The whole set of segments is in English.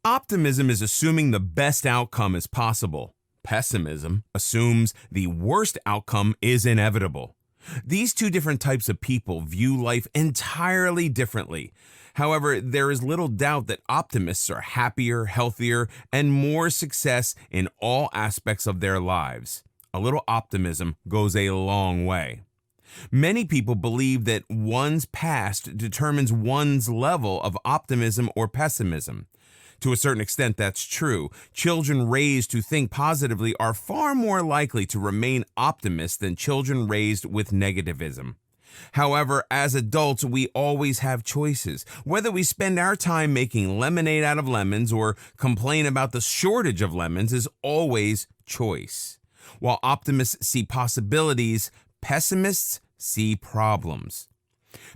Optimism is assuming the best outcome is possible. Pessimism assumes the worst outcome is inevitable. These two different types of people view life entirely differently. However, there is little doubt that optimists are happier, healthier, and more success in all aspects of their lives. A little optimism goes a long way. Many people believe that one's past determines one's level of optimism or pessimism. To a certain extent, that's true. Children raised to think positively are far more likely to remain optimists than children raised with negativism. However, as adults, we always have choices. Whether we spend our time making lemonade out of lemons or complain about the shortage of lemons is always choice. While optimists see possibilities, pessimists see problems.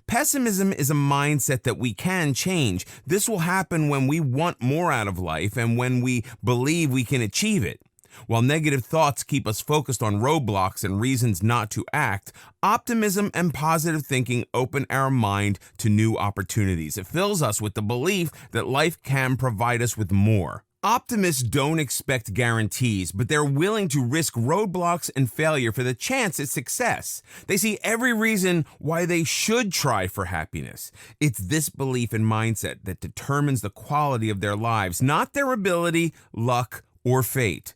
Pessimism is a mindset that we can change. This will happen when we want more out of life and when we believe we can achieve it. While negative thoughts keep us focused on roadblocks and reasons not to act, optimism and positive thinking open our mind to new opportunities. It fills us with the belief that life can provide us with more. Optimists don't expect guarantees, but they're willing to risk roadblocks and failure for the chance at success. They see every reason why they should try for happiness. It's this belief and mindset that determines the quality of their lives, not their ability, luck, or fate.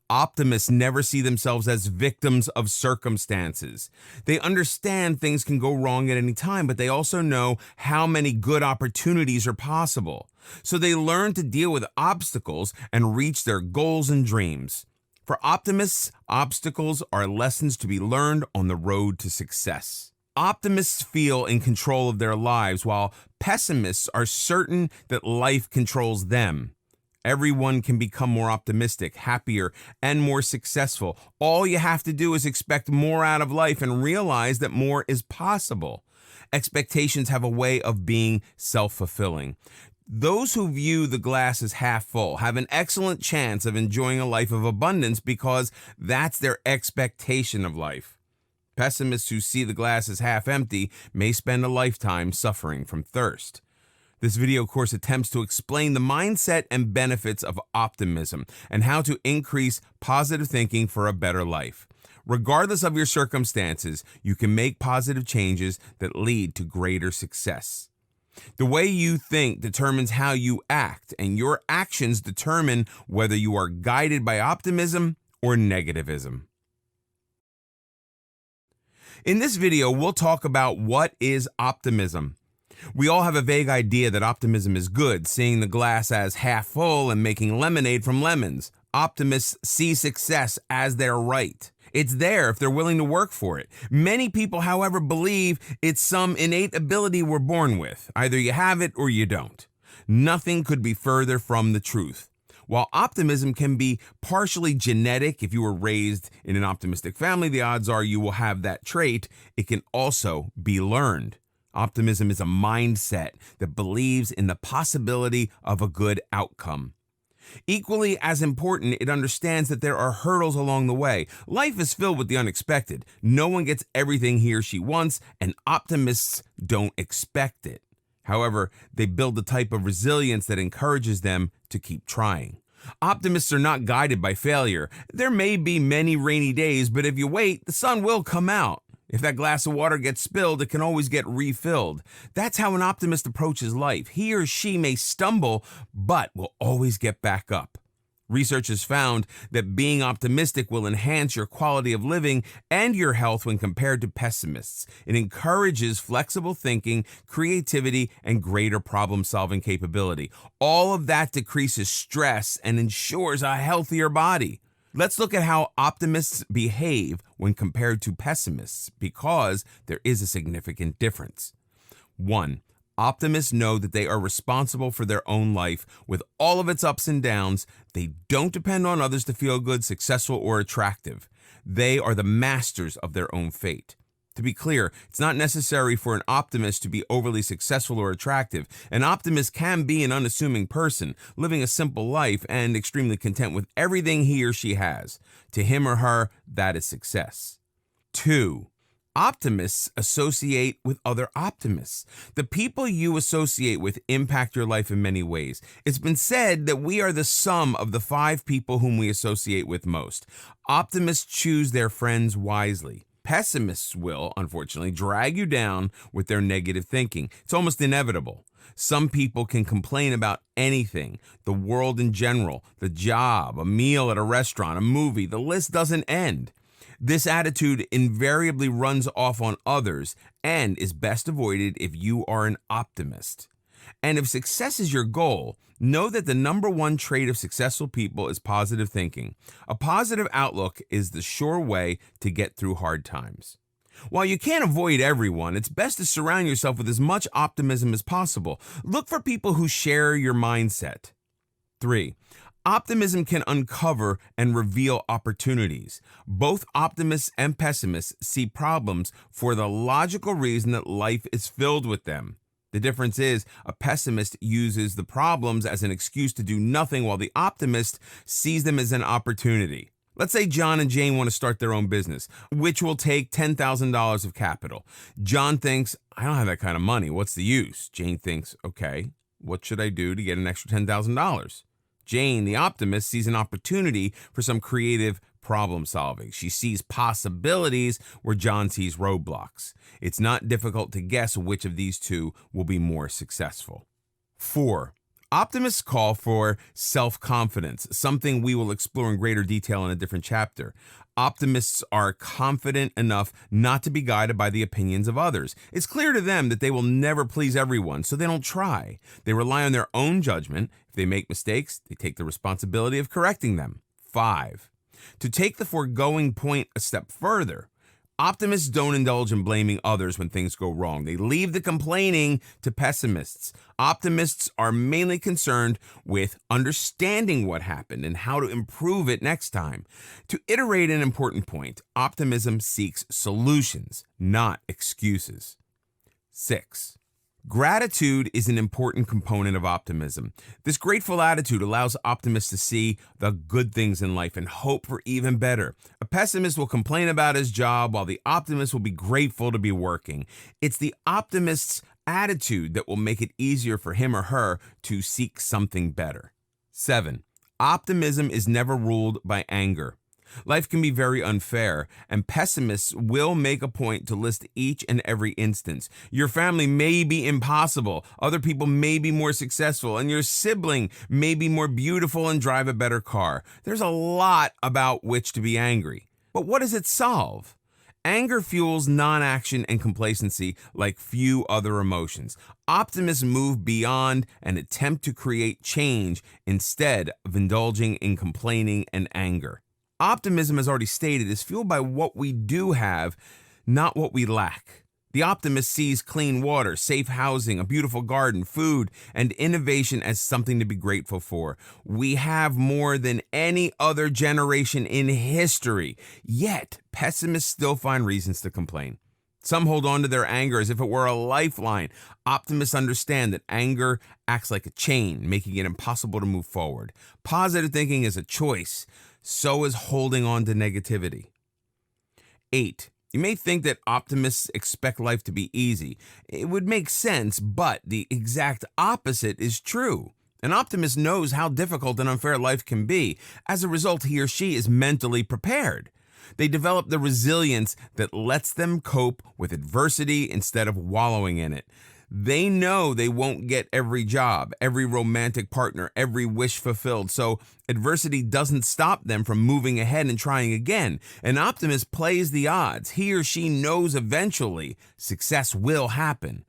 Optimists never see themselves as victims of circumstances. They understand things can go wrong at any time, but they also know how many good opportunities are possible. So they learn to deal with obstacles and reach their goals and dreams. For optimists, obstacles are lessons to be learned on the road to success. Optimists feel in control of their lives, while pessimists are certain that life controls them. Everyone can become more optimistic, happier, and more successful. All you have to do is expect more out of life and realize that more is possible. Expectations have a way of being self-fulfilling. Those who view the glass as half full have an excellent chance of enjoying a life of abundance because that's their expectation of life. Pessimists who see the glass as half empty may spend a lifetime suffering from thirst. This video course attempts to explain the mindset and benefits of optimism and how to increase positive thinking for a better life. Regardless of your circumstances, you can make positive changes that lead to greater success. The way you think determines how you act, and your actions determine whether you are guided by optimism or negativism. In this video, we'll talk about what is optimism. We all have a vague idea that optimism is good, seeing the glass as half full and making lemonade from lemons. Optimists see success as their right. It's there if they're willing to work for it. Many people, however, believe it's some innate ability we're born with. Either you have it or you don't. Nothing could be further from the truth. While optimism can be partially genetic, if you were raised in an optimistic family, the odds are you will have that trait. It can also be learned. Optimism is a mindset that believes in the possibility of a good outcome. Equally as important, it understands that there are hurdles along the way. Life is filled with the unexpected. No one gets everything he or she wants, and optimists don't expect it. However, they build the type of resilience that encourages them to keep trying. Optimists are not guided by failure. There may be many rainy days, but if you wait, the sun will come out. If that glass of water gets spilled, it can always get refilled. That's how an optimist approaches life. He or she may stumble, but will always get back up. Research has found that being optimistic will enhance your quality of living and your health when compared to pessimists. It encourages flexible thinking, creativity, and greater problem-solving capability. All of that decreases stress and ensures a healthier body. Let's look at how optimists behave when compared to pessimists, because there is a significant difference. 1. Optimists know that they are responsible for their own life with all of its ups and downs. They don't depend on others to feel good, successful, or attractive. They are the masters of their own fate. To be clear, it's not necessary for an optimist to be overly successful or attractive. An optimist can be an unassuming person, living a simple life and extremely content with everything he or she has. To him or her, that is success. 2. Optimists associate with other optimists. The people you associate with impact your life in many ways. It's been said that we are the sum of the 5 people whom we associate with most. Optimists choose their friends wisely. Pessimists will, unfortunately, drag you down with their negative thinking. It's almost inevitable. Some people can complain about anything, the world in general, the job, a meal at a restaurant, a movie, the list doesn't end. This attitude invariably runs off on others and is best avoided if you are an optimist. And if success is your goal, know that the number one trait of successful people is positive thinking. A positive outlook is the sure way to get through hard times. While you can't avoid everyone, it's best to surround yourself with as much optimism as possible. Look for people who share your mindset. 3. Optimism can uncover and reveal opportunities. Both optimists and pessimists see problems for the logical reason that life is filled with them. The difference is a pessimist uses the problems as an excuse to do nothing, while the optimist sees them as an opportunity. Let's say John and Jane want to start their own business, which will take $10,000 of capital. John thinks, I don't have that kind of money. What's the use? Jane thinks, okay, what should I do to get an extra $10,000? Jane, the optimist, sees an opportunity for some creative problem solving. She sees possibilities where John sees roadblocks. It's not difficult to guess which of these two will be more successful. 4. Optimists call for self-confidence, something we will explore in greater detail in a different chapter. Optimists are confident enough not to be guided by the opinions of others. It's clear to them that they will never please everyone, so they don't try. They rely on their own judgment. If they make mistakes, they take the responsibility of correcting them. 5. To take the foregoing point a step further, optimists don't indulge in blaming others when things go wrong. They leave the complaining to pessimists. Optimists are mainly concerned with understanding what happened and how to improve it next time. To iterate an important point, optimism seeks solutions, not excuses. 6. Gratitude is an important component of optimism. This grateful attitude allows optimists to see the good things in life and hope for even better. A pessimist will complain about his job, while the optimist will be grateful to be working. It's the optimist's attitude that will make it easier for him or her to seek something better. 7. Optimism is never ruled by anger. Life can be very unfair, and pessimists will make a point to list each and every instance. Your family may be impossible, other people may be more successful, and your sibling may be more beautiful and drive a better car. There's a lot about which to be angry. But what does it solve? Anger fuels non-action and complacency like few other emotions. Optimists move beyond and attempt to create change instead of indulging in complaining and anger. Optimism, as already stated, is fueled by what we do have, not what we lack. The optimist sees clean water, safe housing, a beautiful garden, food, and innovation as something to be grateful for. We have more than any other generation in history, yet pessimists still find reasons to complain. Some hold on to their anger as if it were a lifeline. Optimists understand that anger acts like a chain, making it impossible to move forward. Positive thinking is a choice. So is holding on to negativity. 8. You may think that optimists expect life to be easy. It would make sense, but the exact opposite is true. An optimist knows how difficult and unfair life can be. As a result, he or she is mentally prepared. They develop the resilience that lets them cope with adversity instead of wallowing in it. They know they won't get every job, every romantic partner, every wish fulfilled, so adversity doesn't stop them from moving ahead and trying again. An optimist plays the odds. He or she knows eventually success will happen.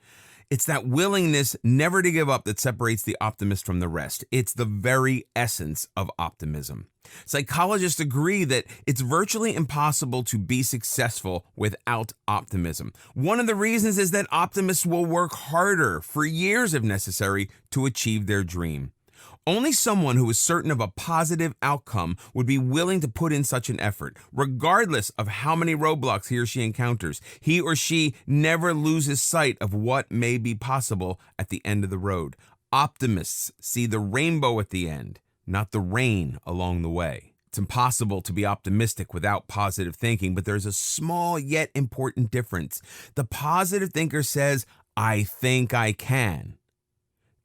It's that willingness never to give up that separates the optimist from the rest. It's the very essence of optimism. Psychologists agree that it's virtually impossible to be successful without optimism. One of the reasons is that optimists will work harder for years if necessary to achieve their dream. Only someone who is certain of a positive outcome would be willing to put in such an effort, regardless of how many roadblocks he or she encounters. He or she never loses sight of what may be possible at the end of the road. Optimists see the rainbow at the end, not the rain along the way. It's impossible to be optimistic without positive thinking, but there's a small yet important difference. The positive thinker says, I think I can.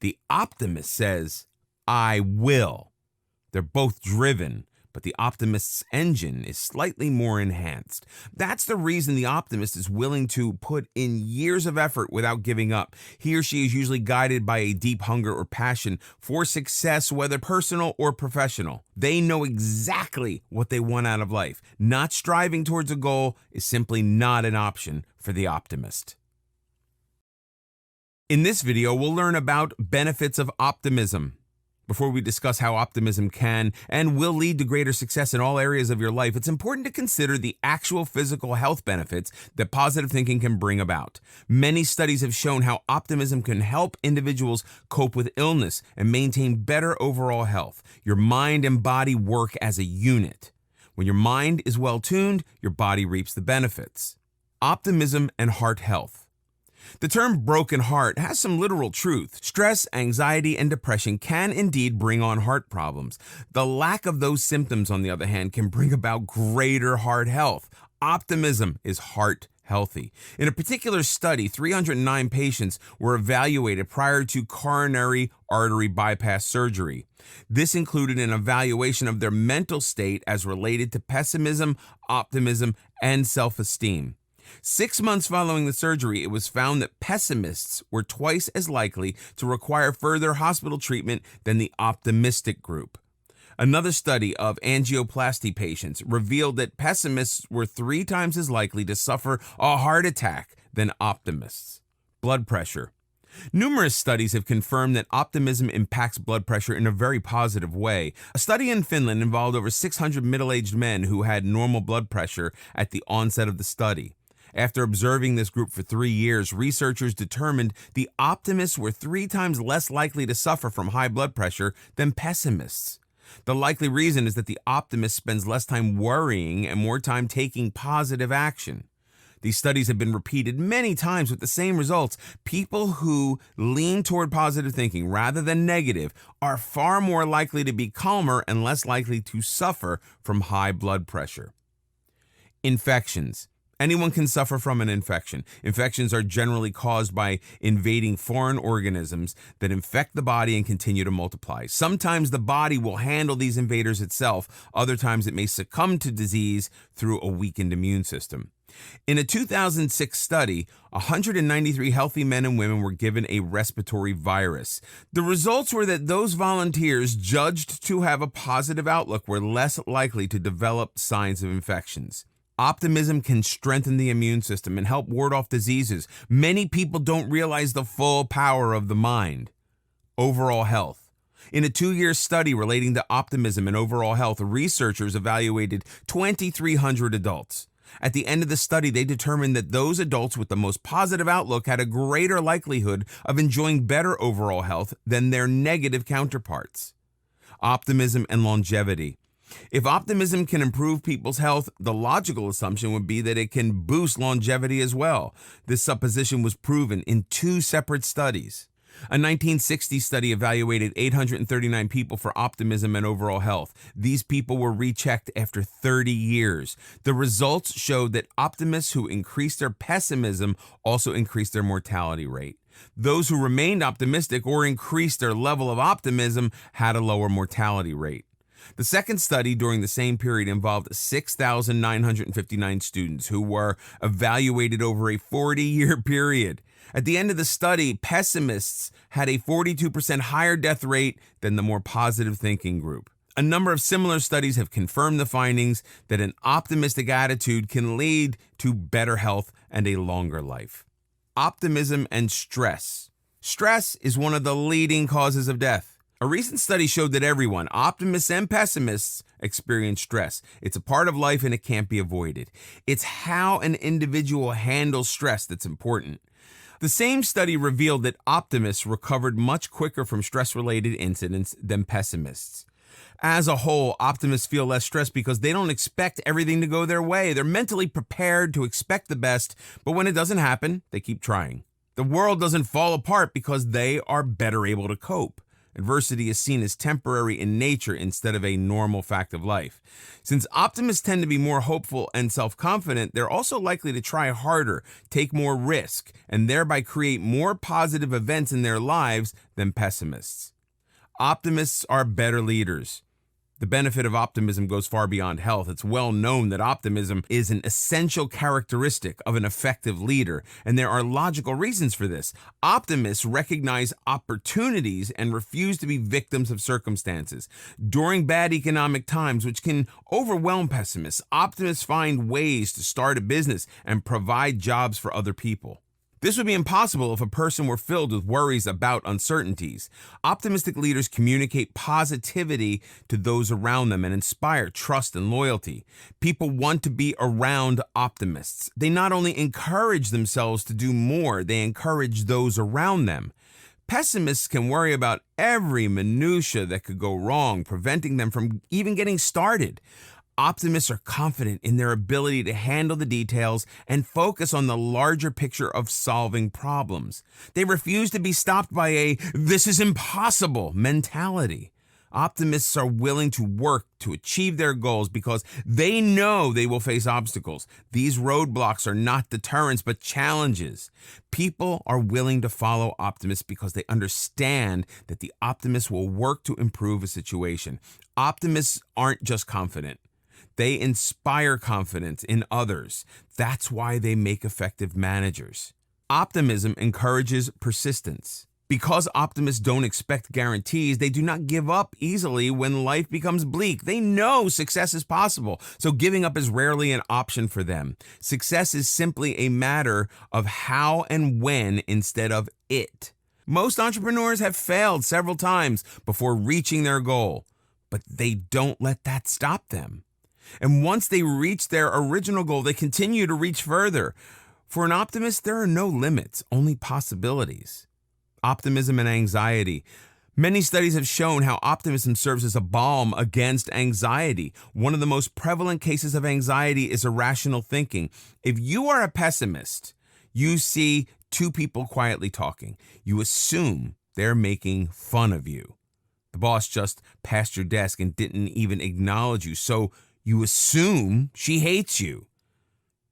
The optimist says, I will. They're both driven, but the optimist's engine is slightly more enhanced. That's the reason the optimist is willing to put in years of effort without giving up. He or she is usually guided by a deep hunger or passion for success, whether personal or professional. They know exactly what they want out of life. Not striving towards a goal is simply not an option for the optimist. In this video, we'll learn about benefits of optimism. Before we discuss how optimism can and will lead to greater success in all areas of your life, it's important to consider the actual physical health benefits that positive thinking can bring about. Many studies have shown how optimism can help individuals cope with illness and maintain better overall health. Your mind and body work as a unit. When your mind is well tuned, your body reaps the benefits. Optimism and heart health. The term broken heart has some literal truth. Stress, anxiety, and depression can indeed bring on heart problems. The lack of those symptoms, on the other hand, can bring about greater heart health. Optimism is heart healthy. In a particular study, 309 patients were evaluated prior to coronary artery bypass surgery. This included an evaluation of their mental state as related to pessimism, optimism, and self-esteem. 6 months following the surgery, it was found that pessimists were twice as likely to require further hospital treatment than the optimistic group. Another study of angioplasty patients revealed that pessimists were 3 times as likely to suffer a heart attack than optimists. Blood pressure. Numerous studies have confirmed that optimism impacts blood pressure in a very positive way. A study in Finland involved over 600 middle-aged men who had normal blood pressure at the onset of the study. After observing this group for 3 years, researchers determined the optimists were 3 times less likely to suffer from high blood pressure than pessimists. The likely reason is that the optimist spends less time worrying and more time taking positive action. These studies have been repeated many times with the same results. People who lean toward positive thinking rather than negative are far more likely to be calmer and less likely to suffer from high blood pressure. Infections. Anyone can suffer from an infection. Infections are generally caused by invading foreign organisms that infect the body and continue to multiply. Sometimes the body will handle these invaders itself. Other times it may succumb to disease through a weakened immune system. In a 2006 study, 193 healthy men and women were given a respiratory virus. The results were that those volunteers judged to have a positive outlook were less likely to develop signs of infections. Optimism can strengthen the immune system and help ward off diseases. Many people don't realize the full power of the mind. Overall health. In a 2-year study relating to optimism and overall health, researchers evaluated 2,300 adults. At the end of the study, they determined that those adults with the most positive outlook had a greater likelihood of enjoying better overall health than their negative counterparts. Optimism and longevity. If optimism can improve people's health, the logical assumption would be that it can boost longevity as well. This supposition was proven in 2 separate studies. A 1960 study evaluated 839 people for optimism and overall health. These people were rechecked after 30 years. The results showed that optimists who increased their pessimism also increased their mortality rate. Those who remained optimistic or increased their level of optimism had a lower mortality rate. The second study during the same period involved 6,959 students who were evaluated over a 40-year period. At the end of the study, pessimists had a 42% higher death rate than the more positive thinking group. A number of similar studies have confirmed the findings that an optimistic attitude can lead to better health and a longer life. Optimism and stress. Stress is one of the leading causes of death. A recent study showed that everyone, optimists and pessimists, experience stress. It's a part of life and it can't be avoided. It's how an individual handles stress that's important. The same study revealed that optimists recovered much quicker from stress-related incidents than pessimists. As a whole, optimists feel less stressed because they don't expect everything to go their way. They're mentally prepared to expect the best, but when it doesn't happen, they keep trying. The world doesn't fall apart because they are better able to cope. Adversity is seen as temporary in nature instead of a normal fact of life. Since optimists tend to be more hopeful and self-confident, they're also likely to try harder, take more risk, and thereby create more positive events in their lives than pessimists. Optimists are better leaders. The benefit of optimism goes far beyond health. It's well known that optimism is an essential characteristic of an effective leader, and there are logical reasons for this. Optimists recognize opportunities and refuse to be victims of circumstances. During bad economic times, which can overwhelm pessimists, optimists find ways to start a business and provide jobs for other people. This would be impossible if a person were filled with worries about uncertainties. Optimistic leaders communicate positivity to those around them and inspire trust and loyalty. People want to be around optimists. They not only encourage themselves to do more, they encourage those around them. Pessimists can worry about every minutia that could go wrong, preventing them from even getting started. Optimists are confident in their ability to handle the details and focus on the larger picture of solving problems. They refuse to be stopped by a "this is impossible" mentality. Optimists are willing to work to achieve their goals because they know they will face obstacles. These roadblocks are not deterrents, but challenges. People are willing to follow optimists because they understand that the optimist will work to improve a situation. Optimists aren't just confident. They inspire confidence in others. That's why they make effective managers. Optimism encourages persistence. Because optimists don't expect guarantees, they do not give up easily when life becomes bleak. They know success is possible, so giving up is rarely an option for them. Success is simply a matter of how and when instead of it. Most entrepreneurs have failed several times before reaching their goal, but they don't let that stop them. And once they reach their original goal, they continue to reach further. For an optimist, there are no limits, only possibilities. Optimism and anxiety. Many studies have shown how optimism serves as a balm against anxiety. One of the most prevalent cases of anxiety is irrational thinking. If you are a pessimist, you see two people quietly talking. You assume they're making fun of you. The boss just passed your desk and didn't even acknowledge you, so you assume she hates you.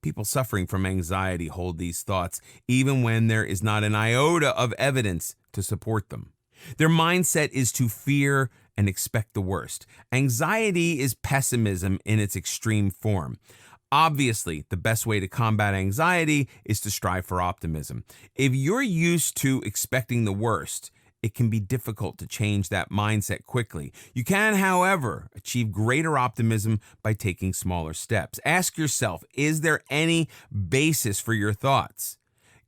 People suffering from anxiety hold these thoughts even when there is not an iota of evidence to support them. Their mindset is to fear and expect the worst. Anxiety is pessimism in its extreme form. Obviously, the best way to combat anxiety is to strive for optimism. If you're used to expecting the worst, it can be difficult to change that mindset quickly. You can, however, achieve greater optimism by taking smaller steps. Ask yourself, is there any basis for your thoughts?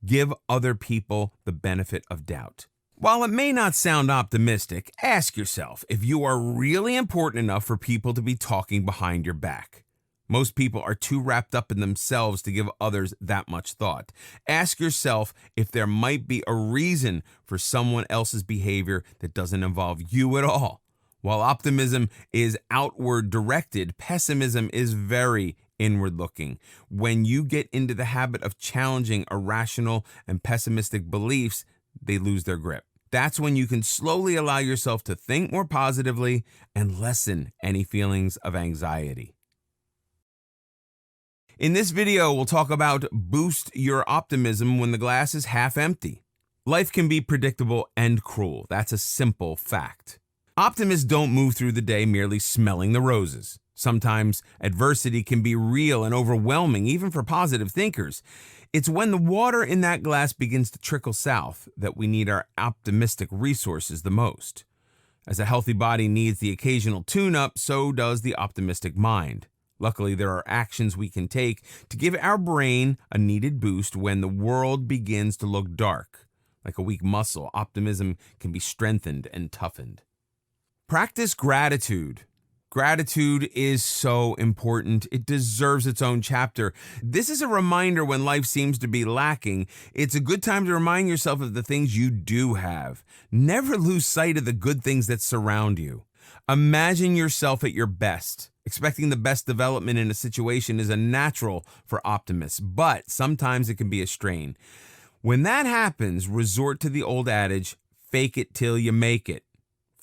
Give other people the benefit of doubt. While it may not sound optimistic, ask yourself if you are really important enough for people to be talking behind your back. Most people are too wrapped up in themselves to give others that much thought. Ask yourself if there might be a reason for someone else's behavior that doesn't involve you at all. While optimism is outward directed, pessimism is very inward looking. When you get into the habit of challenging irrational and pessimistic beliefs, they lose their grip. That's when you can slowly allow yourself to think more positively and lessen any feelings of anxiety. In this video, we'll talk about boost your optimism when the glass is half empty. Life can be predictable and cruel. That's a simple fact. Optimists don't move through the day merely smelling the roses. Sometimes adversity can be real and overwhelming, even for positive thinkers. It's when the water in that glass begins to trickle south that we need our optimistic resources the most. As a healthy body needs the occasional tune-up, so does the optimistic mind. Luckily, there are actions we can take to give our brain a needed boost when the world begins to look dark. Like a weak muscle, optimism can be strengthened and toughened. Practice gratitude. Gratitude is so important. It deserves its own chapter. This is a reminder when life seems to be lacking. It's a good time to remind yourself of the things you do have. Never lose sight of the good things that surround you. Imagine yourself at your best. Expecting the best development in a situation is a natural for optimists, but sometimes it can be a strain. When that happens, resort to the old adage, fake it till you make it.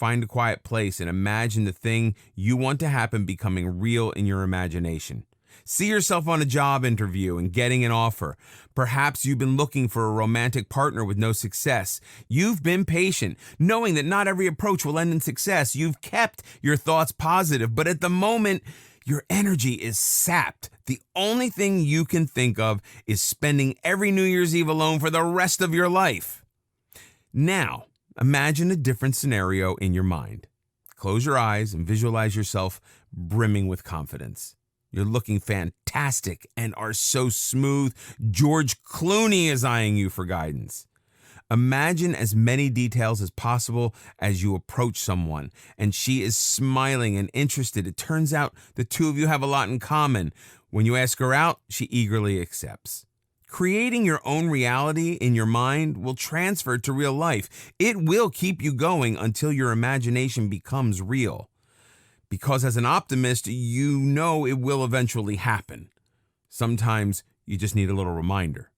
Find a quiet place and imagine the thing you want to happen becoming real in your imagination. See yourself on a job interview and getting an offer. Perhaps you've been looking for a romantic partner with no success. You've been patient, knowing that not every approach will end in success. You've kept your thoughts positive, but at the moment, your energy is sapped. The only thing you can think of is spending every New Year's Eve alone for the rest of your life. Now, imagine a different scenario in your mind. Close your eyes and visualize yourself brimming with confidence. You're looking fantastic and are so smooth. George Clooney is eyeing you for guidance. Imagine as many details as possible as you approach someone, and she is smiling and interested. It turns out the two of you have a lot in common. When you ask her out, she eagerly accepts. Creating your own reality in your mind will transfer to real life. It will keep you going until your imagination becomes real. Because as an optimist, you know it will eventually happen. Sometimes you just need a little reminder.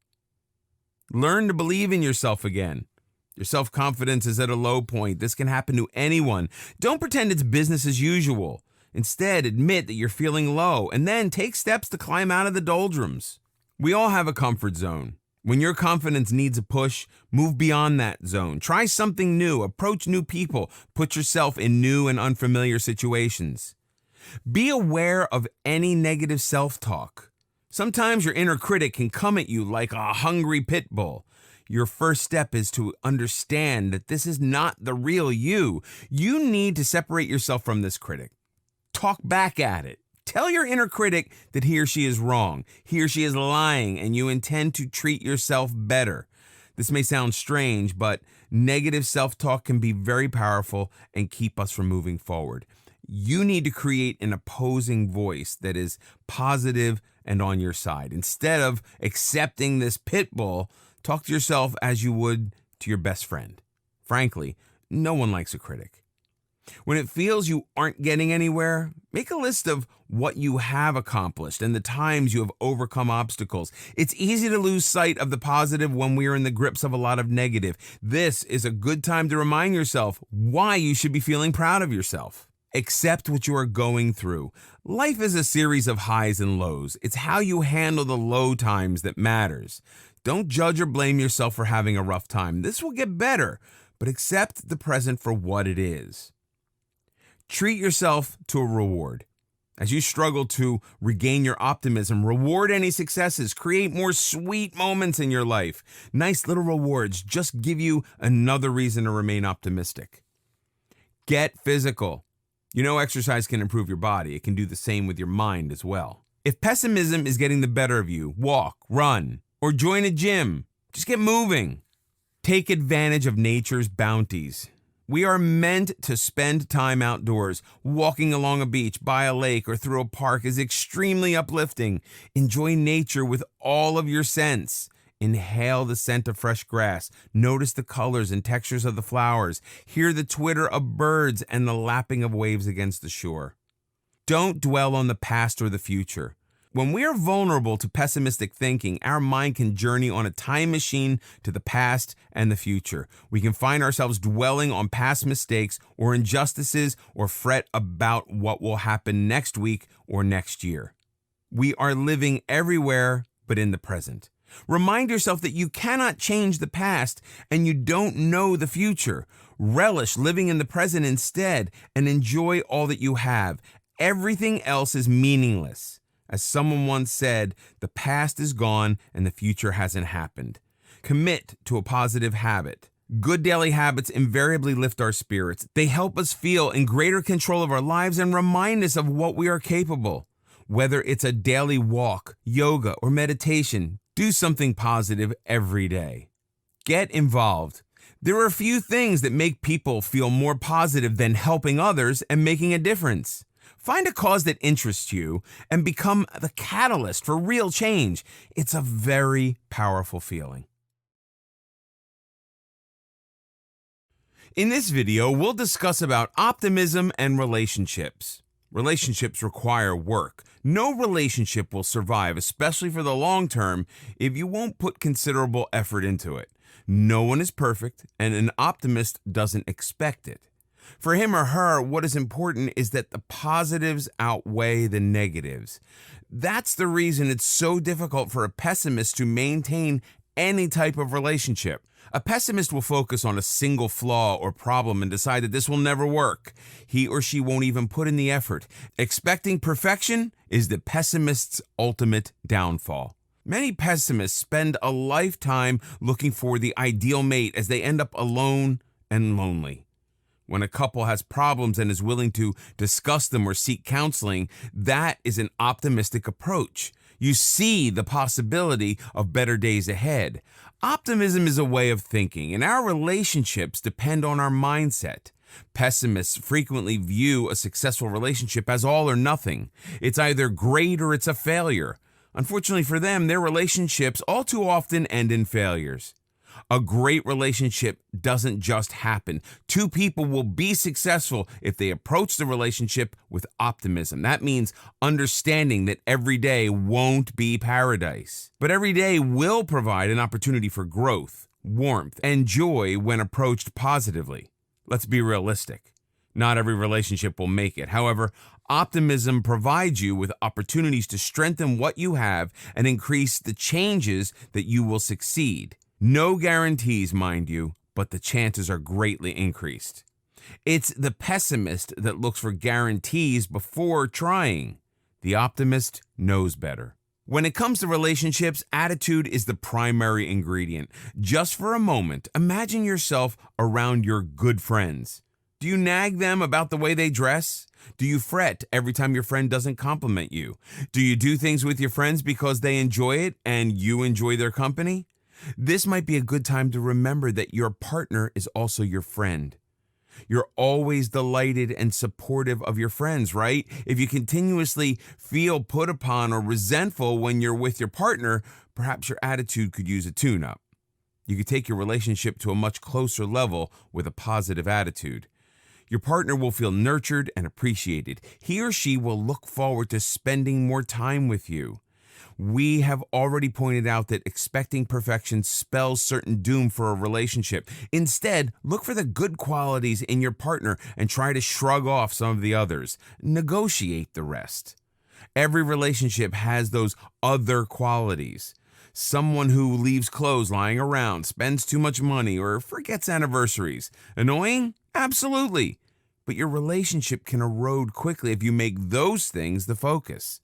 Learn to believe in yourself again. Your self-confidence is at a low point. This can happen to anyone. Don't pretend it's business as usual. Instead, admit that you're feeling low and then take steps to climb out of the doldrums. We all have a comfort zone. When your confidence needs a push, move beyond that zone. Try something new, approach new people, put yourself in new and unfamiliar situations. Be aware of any negative self-talk. Sometimes your inner critic can come at you like a hungry pit bull. Your first step is to understand that this is not the real you. You need to separate yourself from this critic. Talk back at it. Tell your inner critic that he or she is wrong, he or she is lying, and you intend to treat yourself better. This may sound strange, but negative self-talk can be very powerful and keep us from moving forward. You need to create an opposing voice that is positive and on your side. Instead of accepting this pit bull, talk to yourself as you would to your best friend. Frankly, no one likes a critic. When it feels you aren't getting anywhere, make a list of what you have accomplished and the times you have overcome obstacles. It's easy to lose sight of the positive when we are in the grips of a lot of negative. This is a good time to remind yourself why you should be feeling proud of yourself. Accept what you are going through. Life is a series of highs and lows. It's how you handle the low times that matters. Don't judge or blame yourself for having a rough time. This will get better, but accept the present for what it is. Treat yourself to a reward. As you struggle to regain your optimism, reward any successes. Create more sweet moments in your life. Nice little rewards just give you another reason to remain optimistic. Get physical. You know exercise can improve your body. It can do the same with your mind as well. If pessimism is getting the better of you, walk, run, or join a gym. Just get moving. Take advantage of nature's bounties. We are meant to spend time outdoors. Walking along a beach, by a lake, or through a park is extremely uplifting. Enjoy nature with all of your sense. Inhale the scent of fresh grass. Notice the colors and textures of the flowers. Hear the twitter of birds and the lapping of waves against the shore. Don't dwell on the past or the future. When we are vulnerable to pessimistic thinking, our mind can journey on a time machine to the past and the future. We can find ourselves dwelling on past mistakes or injustices or fret about what will happen next week or next year. We are living everywhere but in the present. Remind yourself that you cannot change the past and you don't know the future. Relish living in the present instead and enjoy all that you have. Everything else is meaningless. As someone once said, the past is gone and the future hasn't happened. Commit to a positive habit. Good daily habits invariably lift our spirits. They help us feel in greater control of our lives and remind us of what we are capable. Whether it's a daily walk, yoga, or meditation, do something positive every day. Get involved. There are few things that make people feel more positive than helping others and making a difference. Find a cause that interests you and become the catalyst for real change. It's a very powerful feeling. In this video, we'll discuss about optimism and relationships. Relationships require work. No relationship will survive, especially for the long term, if you won't put considerable effort into it. No one is perfect, and an optimist doesn't expect it. For him or her, what is important is that the positives outweigh the negatives. That's the reason it's so difficult for a pessimist to maintain any type of relationship. A pessimist will focus on a single flaw or problem and decide that this will never work. He or she won't even put in the effort. Expecting perfection is the pessimist's ultimate downfall. Many pessimists spend a lifetime looking for the ideal mate as they end up alone and lonely. When a couple has problems and is willing to discuss them or seek counseling, that is an optimistic approach. You see the possibility of better days ahead. Optimism is a way of thinking, and our relationships depend on our mindset. Pessimists frequently view a successful relationship as all or nothing. It's either great or it's a failure. Unfortunately for them, their relationships all too often end in failures. A great relationship doesn't just happen. Two people will be successful if they approach the relationship with optimism. That means understanding that every day won't be paradise. But every day will provide an opportunity for growth, warmth, and joy when approached positively. Let's be realistic. Not every relationship will make it. However, optimism provides you with opportunities to strengthen what you have and increase the changes that you will succeed. No guarantees, mind you, but the chances are greatly increased. It's the pessimist that looks for guarantees before trying. The optimist knows better. When it comes to relationships, attitude is the primary ingredient. Just for a moment, imagine yourself around your good friends. Do you nag them about the way they dress? Do you fret every time your friend doesn't compliment you? Do you do things with your friends because they enjoy it and you enjoy their company? This might be a good time to remember that your partner is also your friend. You're always delighted and supportive of your friends, right? If you continuously feel put upon or resentful when you're with your partner, perhaps your attitude could use a tune-up. You could take your relationship to a much closer level with a positive attitude. Your partner will feel nurtured and appreciated. He or she will look forward to spending more time with you. We have already pointed out that expecting perfection spells certain doom for a relationship. Instead, look for the good qualities in your partner and try to shrug off some of the others. Negotiate the rest. Every relationship has those other qualities. Someone who leaves clothes lying around, spends too much money, or forgets anniversaries. Annoying? Absolutely. But your relationship can erode quickly if you make those things the focus.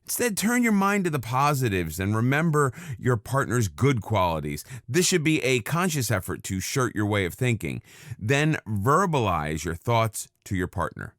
Instead, turn your mind to the positives and remember your partner's good qualities. This should be a conscious effort to shirt your way of thinking. Then verbalize your thoughts to your partner.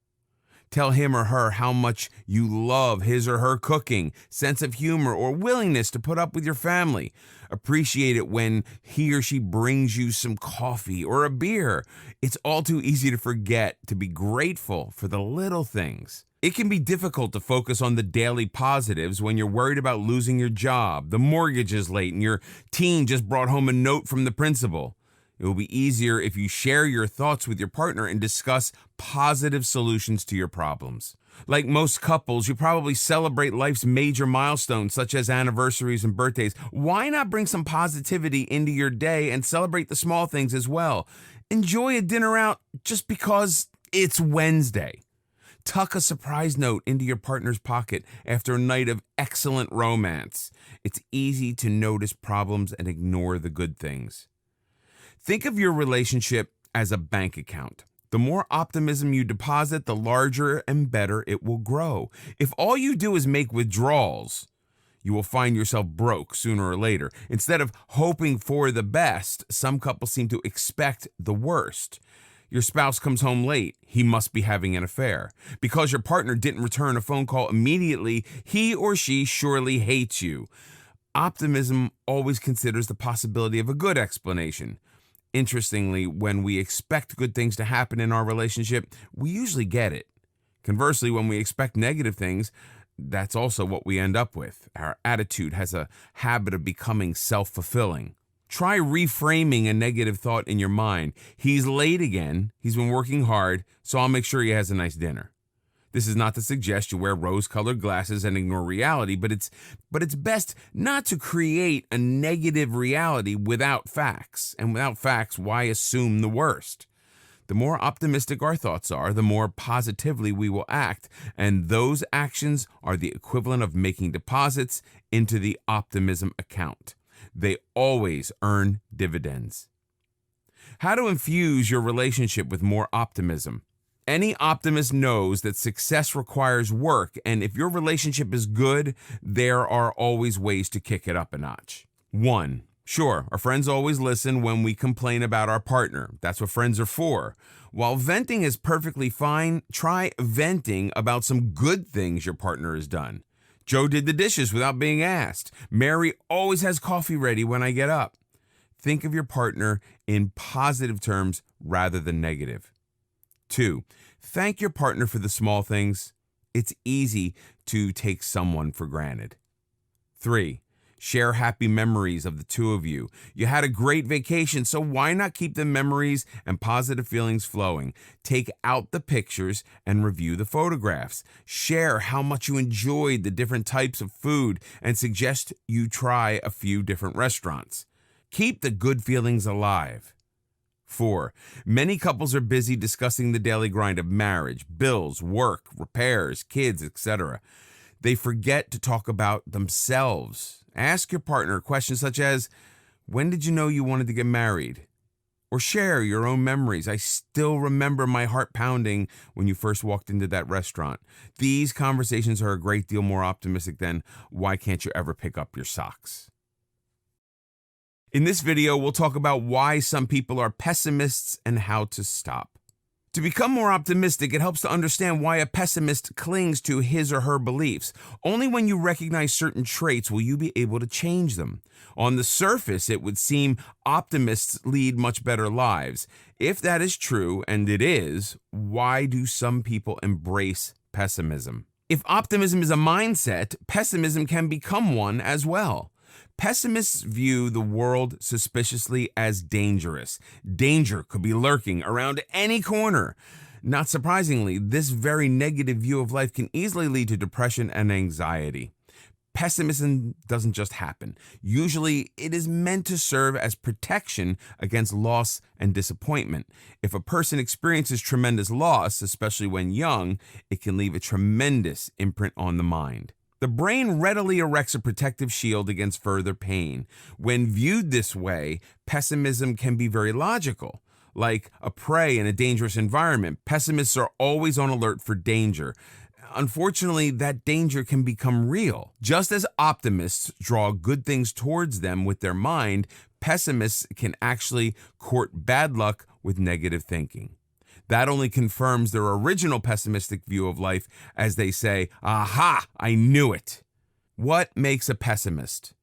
Tell him or her how much you love his or her cooking, sense of humor, or willingness to put up with your family. Appreciate it when he or she brings you some coffee or a beer. It's all too easy to forget to be grateful for the little things. It can be difficult to focus on the daily positives when you're worried about losing your job, the mortgage is late, and your teen just brought home a note from the principal. It will be easier if you share your thoughts with your partner and discuss positive solutions to your problems. Like most couples, you probably celebrate life's major milestones, such as anniversaries and birthdays. Why not bring some positivity into your day and celebrate the small things as well? Enjoy a dinner out just because it's Wednesday. Tuck a surprise note into your partner's pocket after a night of excellent romance. It's easy to notice problems and ignore the good things. Think of your relationship as a bank account. The more optimism you deposit, the larger and better it will grow. If all you do is make withdrawals, you will find yourself broke sooner or later. Instead of hoping for the best, some couples seem to expect the worst. Your spouse comes home late, he must be having an affair. Because your partner didn't return a phone call immediately, he or she surely hates you. Optimism always considers the possibility of a good explanation. Interestingly, when we expect good things to happen in our relationship, we usually get it. Conversely, when we expect negative things, that's also what we end up with. Our attitude has a habit of becoming self-fulfilling. Try reframing a negative thought in your mind. He's late again. He's been working hard, so I'll make sure he has a nice dinner. This is not to suggest you wear rose-colored glasses and ignore reality, but it's best not to create a negative reality without facts. And without facts, why assume the worst? The more optimistic our thoughts are, the more positively we will act, and those actions are the equivalent of making deposits into the optimism account. They always earn dividends. How to infuse your relationship with more optimism. Any optimist knows that success requires work, and if your relationship is good, there are always ways to kick it up a notch. 1. Sure, our friends always listen when we complain about our partner. That's what friends are for. While venting is perfectly fine, try venting about some good things your partner has done. Joe did the dishes without being asked. Mary always has coffee ready when I get up. Think of your partner in positive terms rather than negative. 2. Thank your partner for the small things. It's easy to take someone for granted. 3. Share happy memories of the two of you. You had a great vacation, so why not keep the memories and positive feelings flowing? Take out the pictures and review the photographs. Share how much you enjoyed the different types of food and suggest you try a few different restaurants. Keep the good feelings alive. 4. Many couples are busy discussing the daily grind of marriage, bills, work, repairs, kids, etc. They forget to talk about themselves. Ask your partner questions such as, when did you know you wanted to get married? Or share your own memories. I still remember my heart pounding when you first walked into that restaurant. These conversations are a great deal more optimistic than, why can't you ever pick up your socks? In this video, we'll talk about why some people are pessimists and how to stop. To become more optimistic, it helps to understand why a pessimist clings to his or her beliefs. Only when you recognize certain traits will you be able to change them. On the surface, it would seem optimists lead much better lives. If that is true, and it is, why do some people embrace pessimism? If optimism is a mindset, pessimism can become one as well. Pessimists view the world suspiciously as dangerous. Danger could be lurking around any corner. Not surprisingly, this very negative view of life can easily lead to depression and anxiety. Pessimism doesn't just happen. Usually, it is meant to serve as protection against loss and disappointment. If a person experiences tremendous loss, especially when young, it can leave a tremendous imprint on the mind. The brain readily erects a protective shield against further pain. When viewed this way, pessimism can be very logical. Like a prey in a dangerous environment, pessimists are always on alert for danger. Unfortunately, that danger can become real. Just as optimists draw good things towards them with their mind, pessimists can actually court bad luck with negative thinking. That only confirms their original pessimistic view of life as they say, aha, I knew it. What makes a pessimist?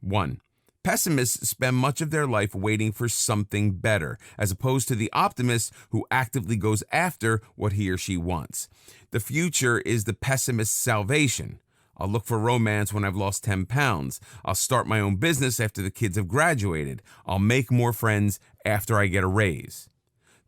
1. Pessimists spend much of their life waiting for something better, as opposed to the optimist who actively goes after what he or she wants. The future is the pessimist's salvation. I'll look for romance when I've lost 10 pounds. I'll start my own business after the kids have graduated. I'll make more friends after I get a raise.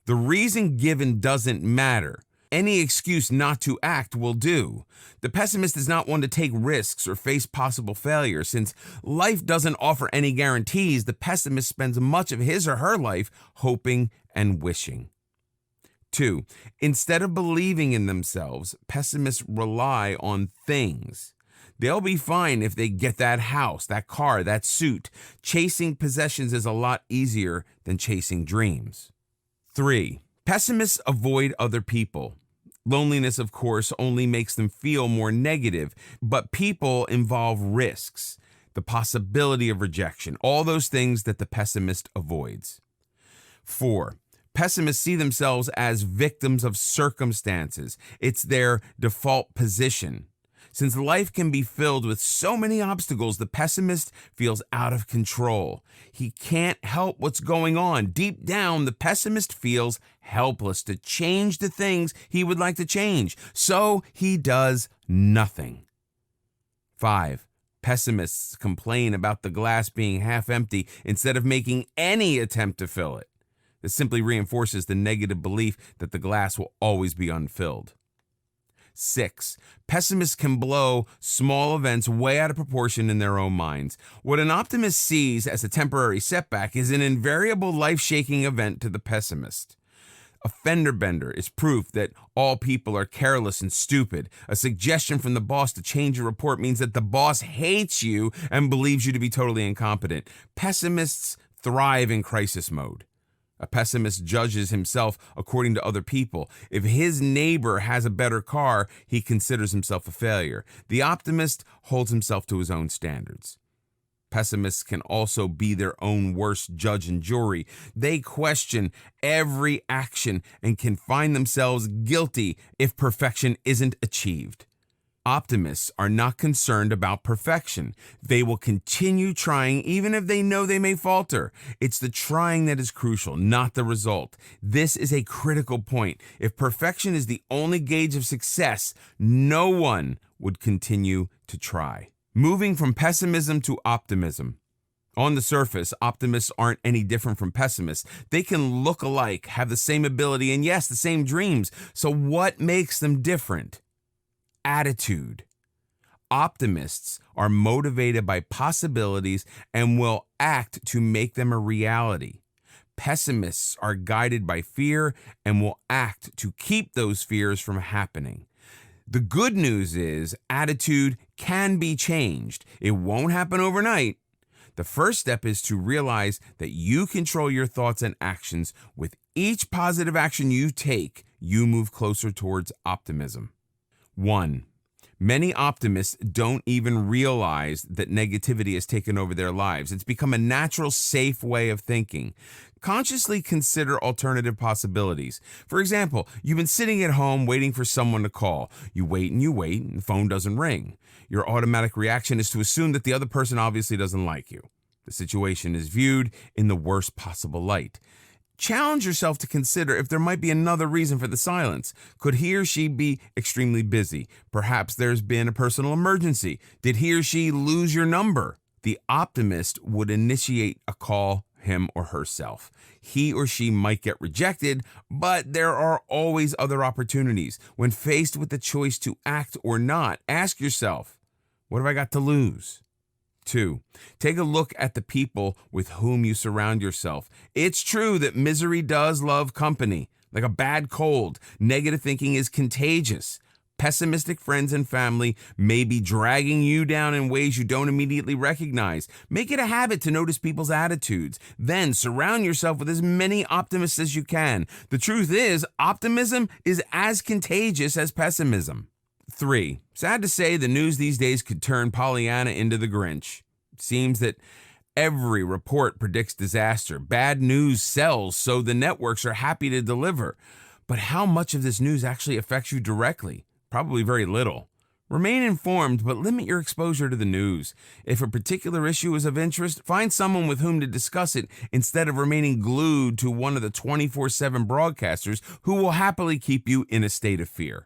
The reason given doesn't matter. Any excuse not to act will do. The pessimist is not one to take risks or face possible failure. Since life doesn't offer any guarantees, the pessimist spends much of his or her life hoping and wishing. 2. Instead of believing in themselves, pessimists rely on things. They'll be fine if they get that house, that car, that suit. Chasing possessions is a lot easier than chasing dreams. 3. Pessimists avoid other people. Loneliness, of course, only makes them feel more negative, but people involve risks, the possibility of rejection, all those things that the pessimist avoids. 4. Pessimists see themselves as victims of circumstances. It's their default position. Since life can be filled with so many obstacles, the pessimist feels out of control. He can't help what's going on. Deep down, the pessimist feels helpless to change the things he would like to change, so he does nothing. 5. Pessimists complain about the glass being half empty instead of making any attempt to fill it. This simply reinforces the negative belief that the glass will always be unfilled. 6. Pessimists can blow small events way out of proportion in their own minds. What an optimist sees as a temporary setback is an invariable life-shaking event to the pessimist. A fender bender is proof that all people are careless and stupid. A suggestion from the boss to change your report means that the boss hates you and believes you to be totally incompetent. Pessimists thrive in crisis mode. A pessimist judges himself according to other people. If his neighbor has a better car, he considers himself a failure. The optimist holds himself to his own standards. Pessimists can also be their own worst judge and jury. They question every action and can find themselves guilty if perfection isn't achieved. Optimists are not concerned about perfection. They will continue trying even if they know they may falter. It's the trying that is crucial, not the result. This is a critical point. If perfection is the only gauge of success, no one would continue to try. Moving from pessimism to optimism. On the surface, optimists aren't any different from pessimists. They can look alike, have the same ability, and yes, the same dreams. So what makes them different? Attitude. Optimists are motivated by possibilities and will act to make them a reality. Pessimists are guided by fear and will act to keep those fears from happening. The good news is attitude can be changed. It won't happen overnight. The first step is to realize that you control your thoughts and actions. With each positive action you take, you move closer towards optimism. 1. Many optimists don't even realize that negativity has taken over their lives. It's become a natural, safe way of thinking. Consciously consider alternative possibilities. For example, you've been sitting at home waiting for someone to call. You wait, and the phone doesn't ring. Your automatic reaction is to assume that the other person obviously doesn't like you. The situation is viewed in the worst possible light. Challenge yourself to consider if there might be another reason for the silence. Could he or she be extremely busy? Perhaps there's been a personal emergency. Did he or she lose your number? The optimist would initiate a call, him or herself. He or she might get rejected, but there are always other opportunities. When faced with the choice to act or not, ask yourself, what have I got to lose? 2. Take a look at the people with whom you surround yourself. It's true that misery does love company. Like a bad cold, negative thinking is contagious. Pessimistic friends and family may be dragging you down in ways you don't immediately recognize. Make it a habit to notice people's attitudes. Then surround yourself with as many optimists as you can. The truth is, optimism is as contagious as pessimism. 3. Sad to say, the news these days could turn Pollyanna into the Grinch. It seems that every report predicts disaster. Bad news sells, so the networks are happy to deliver. But how much of this news actually affects you directly? Probably very little. Remain informed, but limit your exposure to the news. If a particular issue is of interest, find someone with whom to discuss it instead of remaining glued to one of the 24/7 broadcasters who will happily keep you in a state of fear.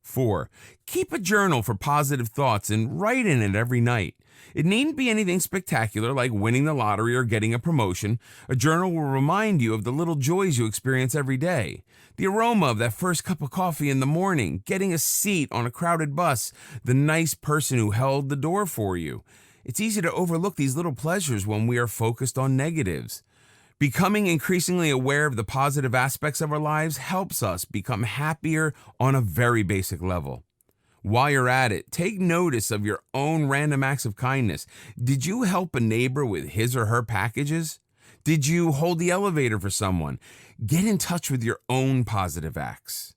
4. Keep a journal for positive thoughts and write in it every night. It needn't be anything spectacular like winning the lottery or getting a promotion. A journal will remind you of the little joys you experience every day. The aroma of that first cup of coffee in the morning, getting a seat on a crowded bus, the nice person who held the door for you. It's easy to overlook these little pleasures when we are focused on negatives. Becoming increasingly aware of the positive aspects of our lives helps us become happier on a very basic level. While you're at it, take notice of your own random acts of kindness. Did you help a neighbor with his or her packages? Did you hold the elevator for someone? Get in touch with your own positive acts.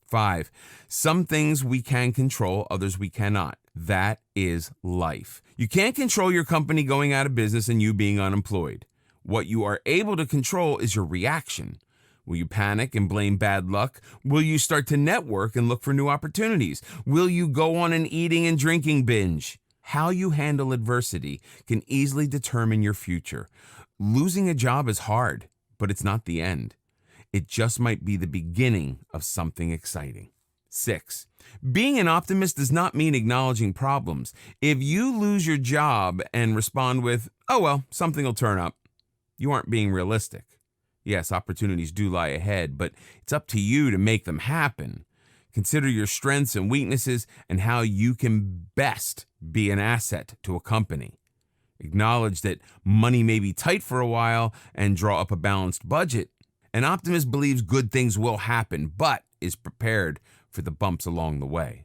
5. Some things we can control, others we cannot. That is life. You can't control your company going out of business and you being unemployed. What you are able to control is your reaction. Will you panic and blame bad luck? Will you start to network and look for new opportunities? Will you go on an eating and drinking binge? How you handle adversity can easily determine your future. Losing a job is hard, but it's not the end. It just might be the beginning of something exciting. 6. Being an optimist does not mean acknowledging problems. If you lose your job and respond with, oh well, something will turn up, you aren't being realistic. Yes, opportunities do lie ahead, but it's up to you to make them happen. Consider your strengths and weaknesses and how you can best be an asset to a company. Acknowledge that money may be tight for a while and draw up a balanced budget. An optimist believes good things will happen, but is prepared for the bumps along the way.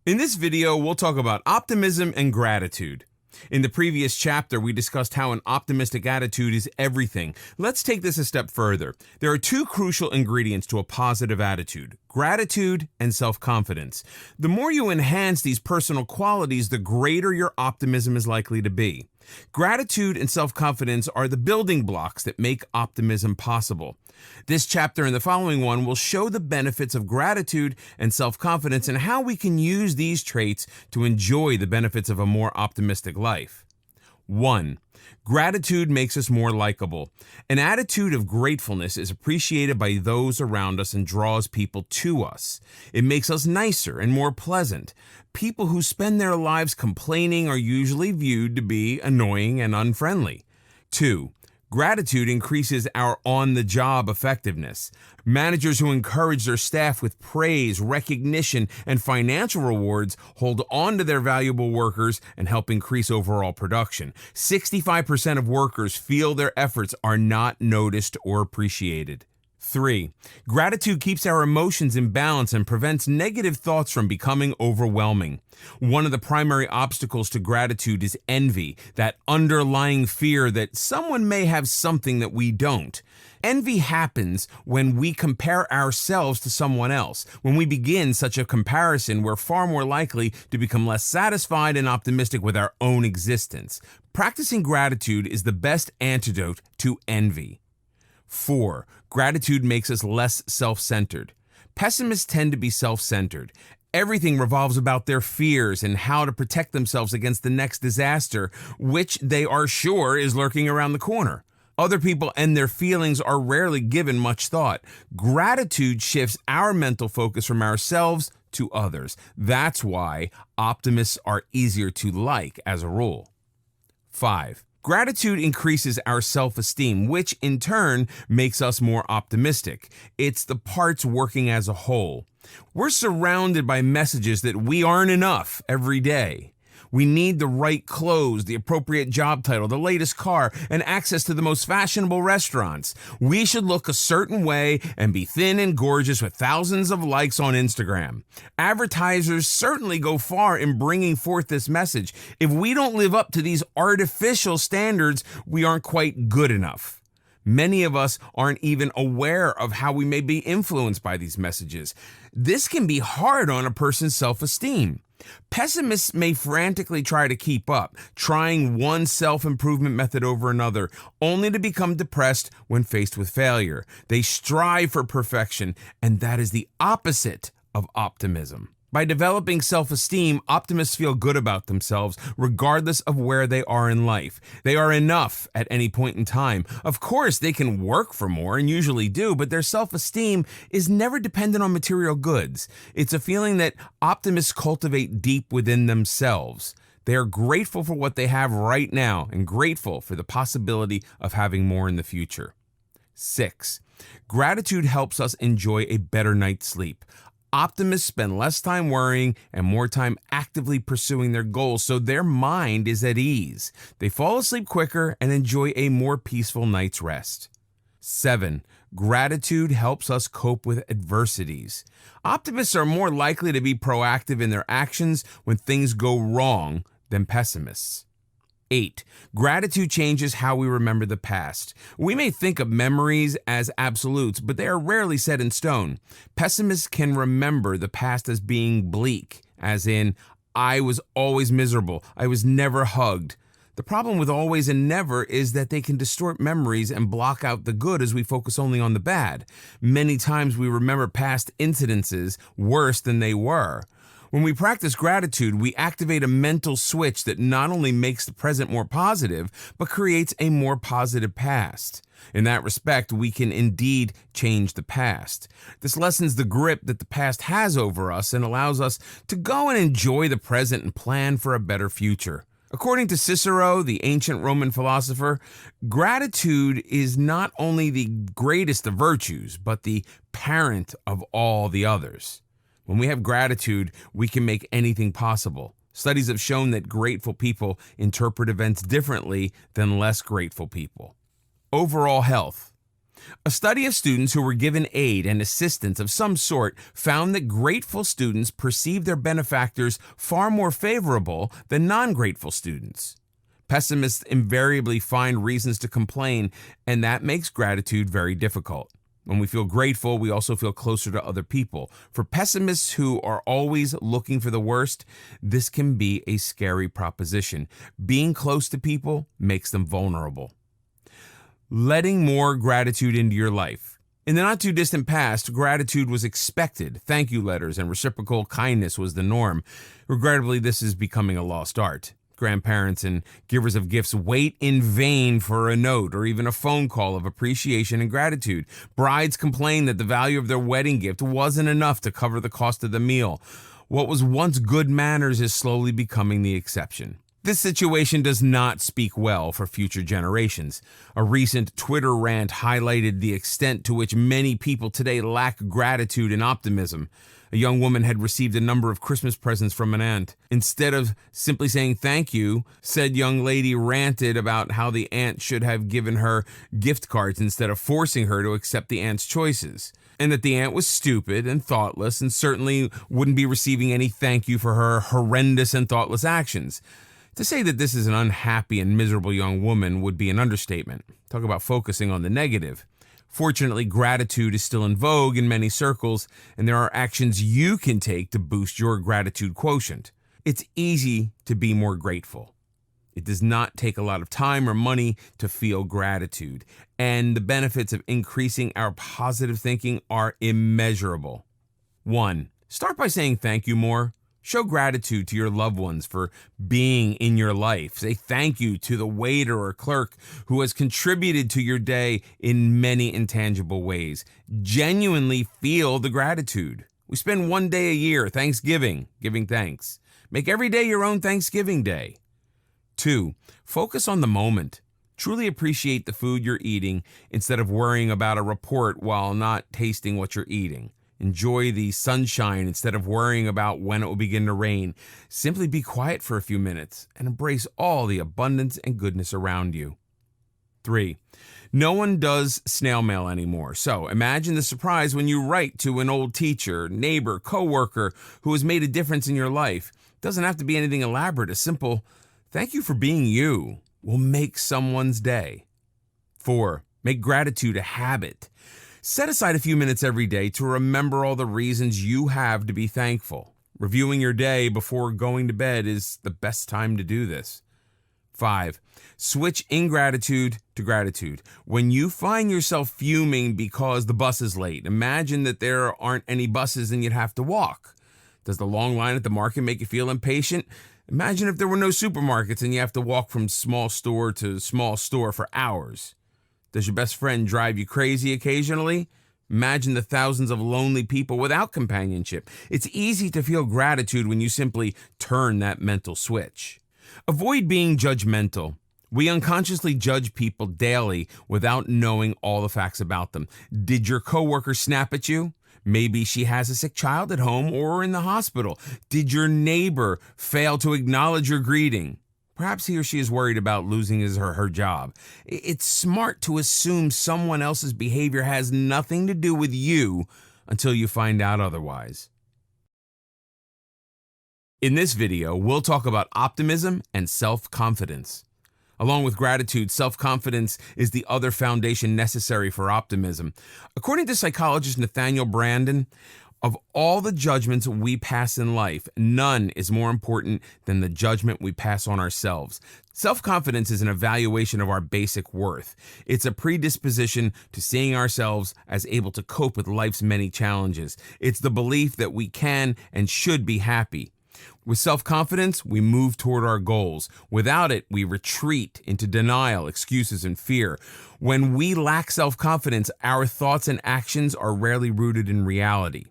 In this video, we'll talk about optimism and gratitude. In the previous chapter, we discussed how an optimistic attitude is everything. Let's take this a step further. There are two crucial ingredients to a positive attitude: gratitude and self-confidence. The more you enhance these personal qualities, the greater your optimism is likely to be. Gratitude and self-confidence are the building blocks that make optimism possible. This chapter and the following one will show the benefits of gratitude and self-confidence and how we can use these traits to enjoy the benefits of a more optimistic life. 1. Gratitude makes us more likable. An attitude of gratefulness is appreciated by those around us and draws people to us. It makes us nicer and more pleasant. People who spend their lives complaining are usually viewed to be annoying and unfriendly. 2. Gratitude increases our on-the-job effectiveness. Managers who encourage their staff with praise, recognition, and financial rewards hold on to their valuable workers and help increase overall production. 65% of workers feel their efforts are not noticed or appreciated. 3. Gratitude keeps our emotions in balance and prevents negative thoughts from becoming overwhelming. One of the primary obstacles to gratitude is envy, that underlying fear that someone may have something that we don't. Envy happens when we compare ourselves to someone else. When we begin such a comparison, we're far more likely to become less satisfied and optimistic with our own existence. Practicing gratitude is the best antidote to envy. 4. Gratitude makes us less self-centered. Pessimists tend to be self-centered. Everything revolves about their fears and how to protect themselves against the next disaster, which they are sure is lurking around the corner. Other people and their feelings are rarely given much thought. Gratitude shifts our mental focus from ourselves to others. That's why optimists are easier to like as a rule. 5. Gratitude increases our self-esteem, which in turn makes us more optimistic. It's the parts working as a whole. We're surrounded by messages that we aren't enough every day. We need the right clothes, the appropriate job title, the latest car, and access to the most fashionable restaurants. We should look a certain way and be thin and gorgeous with thousands of likes on Instagram. Advertisers certainly go far in bringing forth this message. If we don't live up to these artificial standards, we aren't quite good enough. Many of us aren't even aware of how we may be influenced by these messages. This can be hard on a person's self-esteem. Pessimists may frantically try to keep up, trying one self-improvement method over another, only to become depressed when faced with failure. They strive for perfection, and that is the opposite of optimism. By developing self-esteem, optimists feel good about themselves, regardless of where they are in life. They are enough at any point in time. Of course, they can work for more, and usually do, but their self-esteem is never dependent on material goods. It's a feeling that optimists cultivate deep within themselves. They are grateful for what they have right now and grateful for the possibility of having more in the future. 6. Gratitude helps us enjoy a better night's sleep. Optimists spend less time worrying and more time actively pursuing their goals, so their mind is at ease. They fall asleep quicker and enjoy a more peaceful night's rest. 7. Gratitude helps us cope with adversities. Optimists are more likely to be proactive in their actions when things go wrong than pessimists. 8. Gratitude changes how we remember the past. We may think of memories as absolutes, but they are rarely set in stone. Pessimists can remember the past as being bleak, as in, I was always miserable, I was never hugged. The problem with always and never is that they can distort memories and block out the good as we focus only on the bad. Many times we remember past incidences worse than they were. When we practice gratitude, we activate a mental switch that not only makes the present more positive, but creates a more positive past. In that respect, we can indeed change the past. This lessens the grip that the past has over us and allows us to go and enjoy the present and plan for a better future. According to Cicero, the ancient Roman philosopher, gratitude is not only the greatest of virtues, but the parent of all the others. When we have gratitude, we can make anything possible. Studies have shown that grateful people interpret events differently than less grateful people. Overall health. A study of students who were given aid and assistance of some sort found that grateful students perceive their benefactors far more favorable than non-grateful students. Pessimists invariably find reasons to complain, and that makes gratitude very difficult. When we feel grateful, we also feel closer to other people. For pessimists who are always looking for the worst, this can be a scary proposition. Being close to people makes them vulnerable. Letting more gratitude into your life. In the not-too-distant past, gratitude was expected. Thank you letters and reciprocal kindness was the norm. Regrettably, this is becoming a lost art. Grandparents and givers of gifts wait in vain for a note or even a phone call of appreciation and gratitude. Brides complain that the value of their wedding gift wasn't enough to cover the cost of the meal. What was once good manners is slowly becoming the exception. This situation does not speak well for future generations. A recent Twitter rant highlighted the extent to which many people today lack gratitude and optimism. A young woman had received a number of Christmas presents from an aunt. Instead of simply saying thank you, said young lady ranted about how the aunt should have given her gift cards instead of forcing her to accept the aunt's choices, and that the aunt was stupid and thoughtless and certainly wouldn't be receiving any thank you for her horrendous and thoughtless actions. To say that this is an unhappy and miserable young woman would be an understatement. Talk about focusing on the negative. Fortunately, gratitude is still in vogue in many circles, and there are actions you can take to boost your gratitude quotient. It's easy to be more grateful. It does not take a lot of time or money to feel gratitude, and the benefits of increasing our positive thinking are immeasurable. 1. Start by saying thank you more. Show gratitude to your loved ones for being in your life. Say thank you to the waiter or clerk who has contributed to your day in many intangible ways. Genuinely feel the gratitude. We spend one day a year, Thanksgiving, giving thanks. Make every day your own Thanksgiving day. 2. Focus on the moment. Truly appreciate the food you're eating instead of worrying about a report while not tasting what you're eating. Enjoy the sunshine instead of worrying about when it will begin to rain. Simply be quiet for a few minutes and embrace all the abundance and goodness around you. 3. No one does snail mail anymore, so imagine the surprise when you write to an old teacher, neighbor, coworker who has made a difference in your life. It doesn't have to be anything elaborate. A simple, thank you for being you, will make someone's day. 4. Make gratitude a habit. Set aside a few minutes every day to remember all the reasons you have to be thankful. Reviewing your day before going to bed is the best time to do this. 5. Switch ingratitude to gratitude. When you find yourself fuming because the bus is late, imagine that there aren't any buses and you'd have to walk. Does the long line at the market make you feel impatient? Imagine if there were no supermarkets and you have to walk from small store to small store for hours. Does your best friend drive you crazy occasionally? Imagine the thousands of lonely people without companionship. It's easy to feel gratitude when you simply turn that mental switch. Avoid being judgmental. We unconsciously judge people daily without knowing all the facts about them. Did your coworker snap at you? Maybe she has a sick child at home or in the hospital. Did your neighbor fail to acknowledge your greeting? Perhaps he or she is worried about losing his or her job. It's smart to assume someone else's behavior has nothing to do with you until you find out otherwise. In this video, we'll talk about optimism and self-confidence. Along with gratitude, self-confidence is the other foundation necessary for optimism. According to psychologist Nathaniel Branden, of all the judgments we pass in life, none is more important than the judgment we pass on ourselves. Self-confidence is an evaluation of our basic worth. It's a predisposition to seeing ourselves as able to cope with life's many challenges. It's the belief that we can and should be happy. With self-confidence, we move toward our goals. Without it, we retreat into denial, excuses, and fear. When we lack self-confidence, our thoughts and actions are rarely rooted in reality.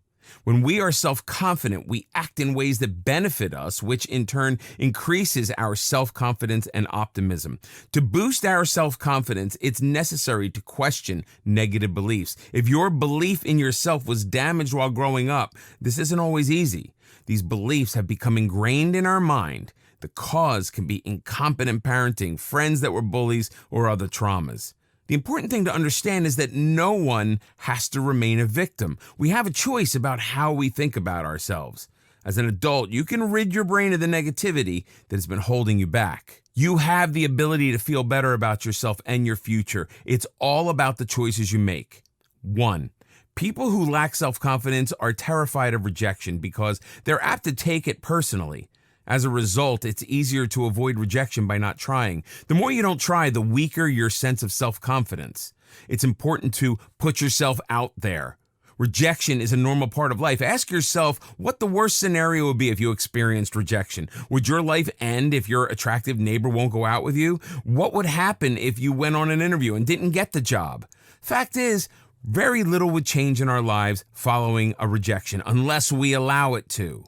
When we are self-confident, we act in ways that benefit us, which in turn increases our self-confidence and optimism. To boost our self-confidence, it's necessary to question negative beliefs. If your belief in yourself was damaged while growing up, this isn't always easy. These beliefs have become ingrained in our mind. The cause can be incompetent parenting, friends that were bullies, or other traumas. The important thing to understand is that no one has to remain a victim. We have a choice about how we think about ourselves. As an adult, you can rid your brain of the negativity that has been holding you back. You have the ability to feel better about yourself and your future. It's all about the choices you make. 1. People who lack self-confidence are terrified of rejection because they're apt to take it personally. As a result, it's easier to avoid rejection by not trying. The more you don't try, the weaker your sense of self-confidence. It's important to put yourself out there. Rejection is a normal part of life. Ask yourself what the worst scenario would be if you experienced rejection. Would your life end if your attractive neighbor won't go out with you? What would happen if you went on an interview and didn't get the job? Fact is, very little would change in our lives following a rejection unless we allow it to.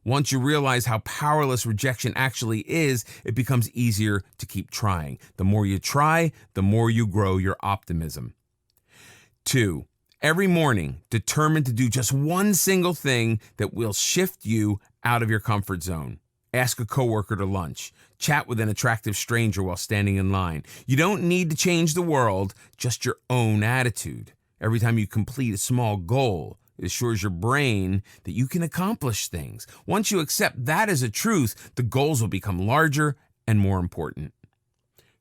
Once you realize how powerless rejection actually is, it becomes easier to keep trying. The more you try, the more you grow your optimism. 2. Every morning, determine to do just one single thing that will shift you out of your comfort zone. Ask a coworker to lunch. Chat with an attractive stranger while standing in line. You don't need to change the world, just your own attitude. Every time you complete a small goal, it assures your brain that you can accomplish things. Once you accept that as a truth, the goals will become larger and more important.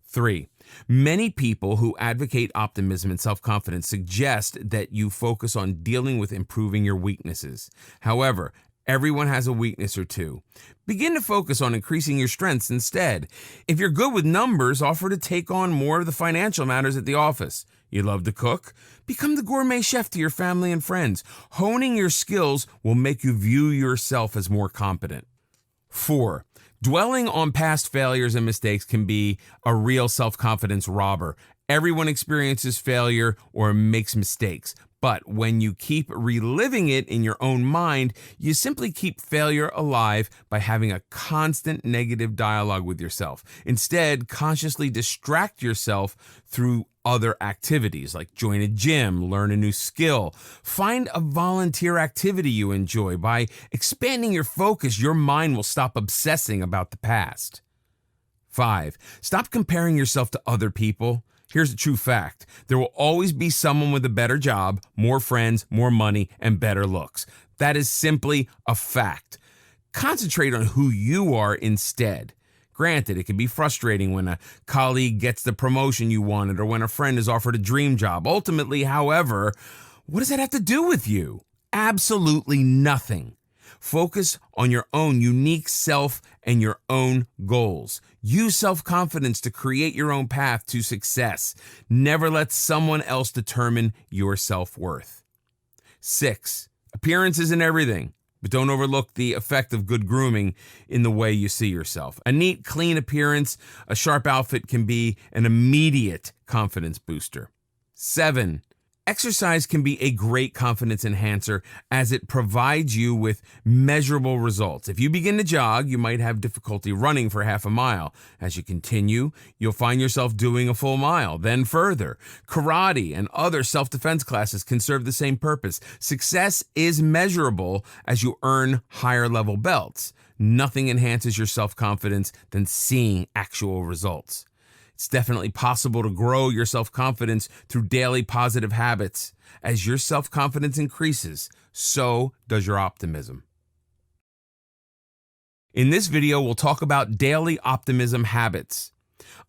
3. Many people who advocate optimism and self-confidence suggest that you focus on dealing with improving your weaknesses. However, everyone has a weakness or two. Begin to focus on increasing your strengths instead. If you're good with numbers, offer to take on more of the financial matters at the office. You love to cook? Become the gourmet chef to your family and friends. Honing your skills will make you view yourself as more competent. 4. Dwelling on past failures and mistakes can be a real self-confidence robber. Everyone experiences failure or makes mistakes. But when you keep reliving it in your own mind, you simply keep failure alive by having a constant negative dialogue with yourself. Instead, consciously distract yourself through other activities like join a gym, learn a new skill. Find a volunteer activity you enjoy. By expanding your focus, your mind will stop obsessing about the past. 5. Stop comparing yourself to other people. Here's a true fact. There will always be someone with a better job, more friends, more money, and better looks. That is simply a fact. Concentrate on who you are instead. Granted, it can be frustrating when a colleague gets the promotion you wanted or when a friend is offered a dream job. Ultimately, however, what does that have to do with you? Absolutely nothing. Focus on your own unique self and your own goals. Use self-confidence to create your own path to success. Never let someone else determine your self-worth. 6. Appearance isn't everything, but don't overlook the effect of good grooming in the way you see yourself. A neat, clean appearance, a sharp outfit can be an immediate confidence booster. 7. Exercise can be a great confidence enhancer as it provides you with measurable results. If you begin to jog, you might have difficulty running for half a mile. As you continue, you'll find yourself doing a full mile, then further. Karate and other self-defense classes can serve the same purpose. Success is measurable as you earn higher level belts. Nothing enhances your self-confidence than seeing actual results. It's definitely possible to grow your self-confidence through daily positive habits. As your self-confidence increases, so does your optimism. In this video, we'll talk about daily optimism habits.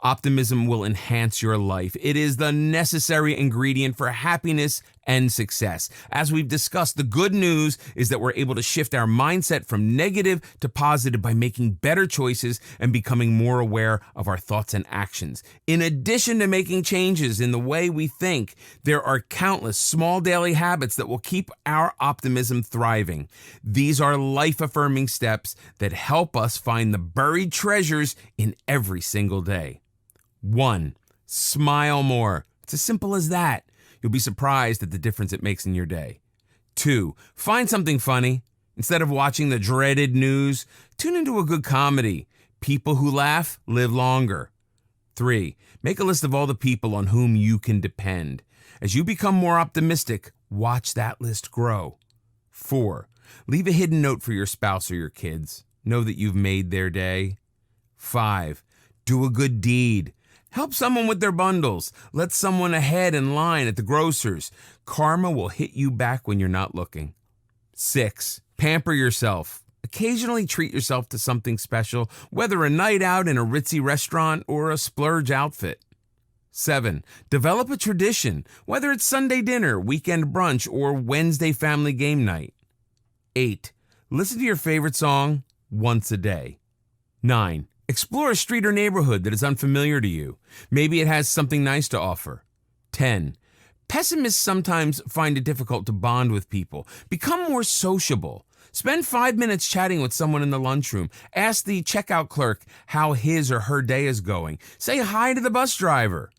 Optimism will enhance your life. It is the necessary ingredient for happiness and success. As we've discussed, the good news is that we're able to shift our mindset from negative to positive by making better choices and becoming more aware of our thoughts and actions. In addition to making changes in the way we think, there are countless small daily habits that will keep our optimism thriving. These are life-affirming steps that help us find the buried treasures in every single day. 1. Smile more. It's as simple as that. You'll be surprised at the difference it makes in your day. 2. Find something funny. Instead of watching the dreaded news, tune into a good comedy. People who laugh live longer. 3. Make a list of all the people on whom you can depend. As you become more optimistic, watch that list grow. 4. Leave a hidden note for your spouse or your kids. Know that you've made their day. 5. Do a good deed. Help someone with their bundles. Let someone ahead in line at the grocer's. Karma will hit you back when you're not looking. 6. Pamper yourself. Occasionally treat yourself to something special, whether a night out in a ritzy restaurant or a splurge outfit. 7. Develop a tradition, whether it's Sunday dinner, weekend brunch, or Wednesday family game night. 8. Listen to your favorite song once a day. 9. Explore a street or neighborhood that is unfamiliar to you. Maybe it has something nice to offer. 10. Pessimists sometimes find it difficult to bond with people. Become more sociable. Spend 5 minutes chatting with someone in the lunchroom. Ask the checkout clerk how his or her day is going. Say hi to the bus driver.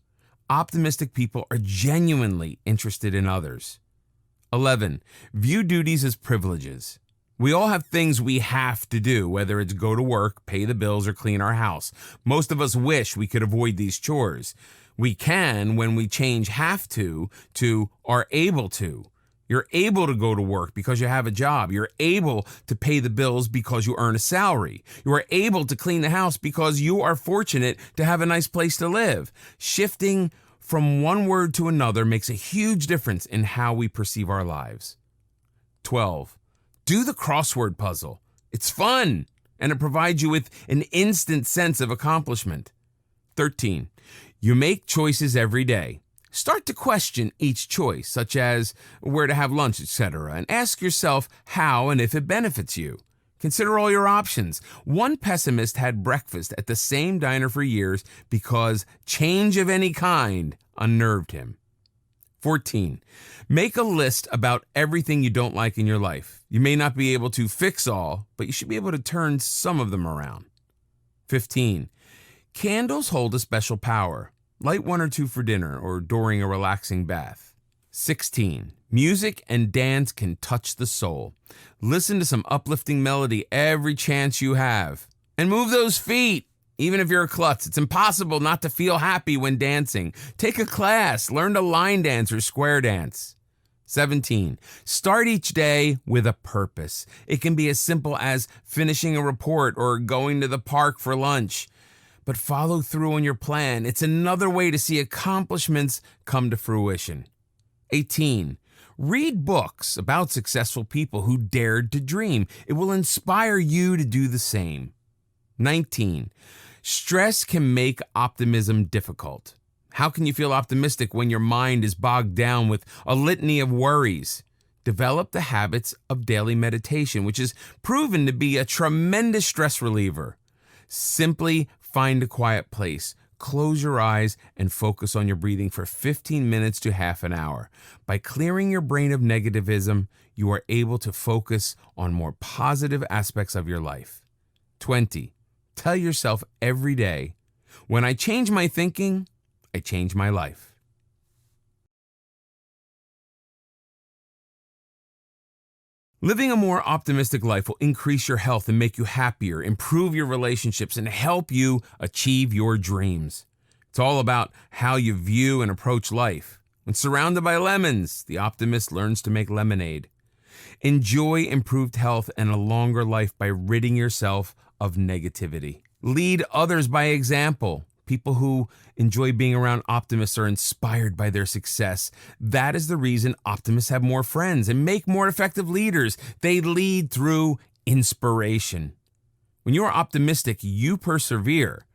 Optimistic people are genuinely interested in others. 11. View duties as privileges. We all have things we have to do, whether it's go to work, pay the bills, or clean our house. Most of us wish we could avoid these chores. We can when we change have to are able to. You're able to go to work because you have a job. You're able to pay the bills because you earn a salary. You are able to clean the house because you are fortunate to have a nice place to live. Shifting from one word to another makes a huge difference in how we perceive our lives. 12. Do the crossword puzzle. It's fun, and it provides you with an instant sense of accomplishment. 13. You make choices every day. Start to question each choice, such as where to have lunch, etc., and ask yourself how and if it benefits you. Consider all your options. One pessimist had breakfast at the same diner for years because change of any kind unnerved him. 14. Make a list about everything you don't like in your life. You may not be able to fix all, but you should be able to turn some of them around. 15. Candles hold a special power. Light 1 or 2 for dinner or during a relaxing bath. 16. Music and dance can touch the soul. Listen to some uplifting melody every chance you have. And move those feet. Even if you're a klutz, it's impossible not to feel happy when dancing. Take a class, learn to line dance or square dance. 17. Start each day with a purpose. It can be as simple as finishing a report or going to the park for lunch. But follow through on your plan. It's another way to see accomplishments come to fruition. 18. Read books about successful people who dared to dream. It will inspire you to do the same. 19. Stress can make optimism difficult. How can you feel optimistic when your mind is bogged down with a litany of worries? Develop the habits of daily meditation, which is proven to be a tremendous stress reliever. Simply find a quiet place, close your eyes, and focus on your breathing for 15 minutes to half an hour. By clearing your brain of negativism, you are able to focus on more positive aspects of your life. 20. Tell yourself every day, when I change my thinking, I change my life. Living a more optimistic life will increase your health and make you happier, improve your relationships, and help you achieve your dreams. It's all about how you view and approach life. When surrounded by lemons, the optimist learns to make lemonade. Enjoy improved health and a longer life by ridding yourself of negativity. Lead others by example. People who enjoy being around optimists are inspired by their success. That is the reason optimists have more friends and make more effective leaders. They lead through inspiration. When you are optimistic, you persevere.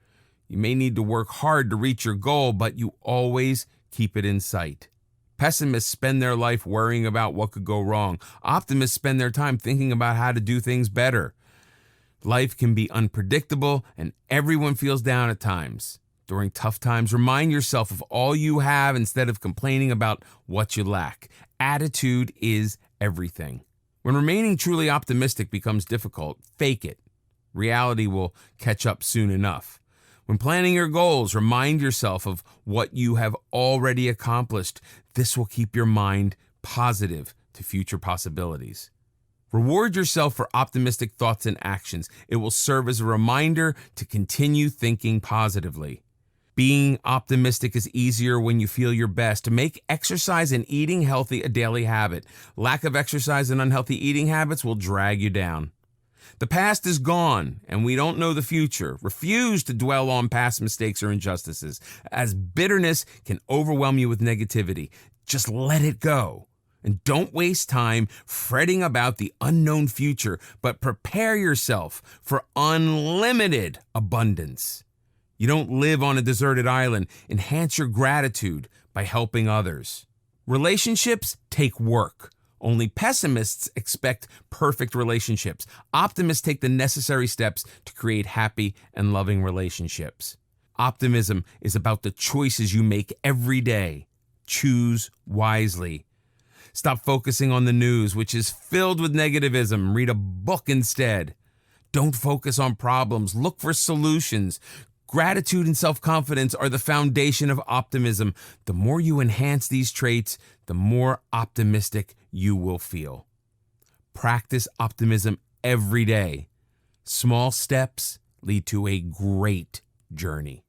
You may need to work hard to reach your goal, but you always keep it in sight. Pessimists spend their life worrying about what could go wrong. Optimists spend their time thinking about how to do things better. Life can be unpredictable, and everyone feels down at times. During tough times, remind yourself of all you have instead of complaining about what you lack. Attitude is everything. When remaining truly optimistic becomes difficult, fake it. Reality will catch up soon enough. When planning your goals, remind yourself of what you have already accomplished. This will keep your mind positive to future possibilities. Reward yourself for optimistic thoughts and actions. It will serve as a reminder to continue thinking positively. Being optimistic is easier when you feel your best. Make exercise and eating healthy a daily habit. Lack of exercise and unhealthy eating habits will drag you down. The past is gone, and we don't know the future. Refuse to dwell on past mistakes or injustices, as bitterness can overwhelm you with negativity. Just let it go. And don't waste time fretting about the unknown future, but prepare yourself for unlimited abundance. You don't live on a deserted island. Enhance your gratitude by helping others. Relationships take work. Only pessimists expect perfect relationships. Optimists take the necessary steps to create happy and loving relationships. Optimism is about the choices you make every day. Choose wisely. Stop focusing on the news, which is filled with negativism. Read a book instead. Don't focus on problems. Look for solutions. Gratitude and self-confidence are the foundation of optimism. The more you enhance these traits, the more optimistic you will feel. Practice optimism every day. Small steps lead to a great journey.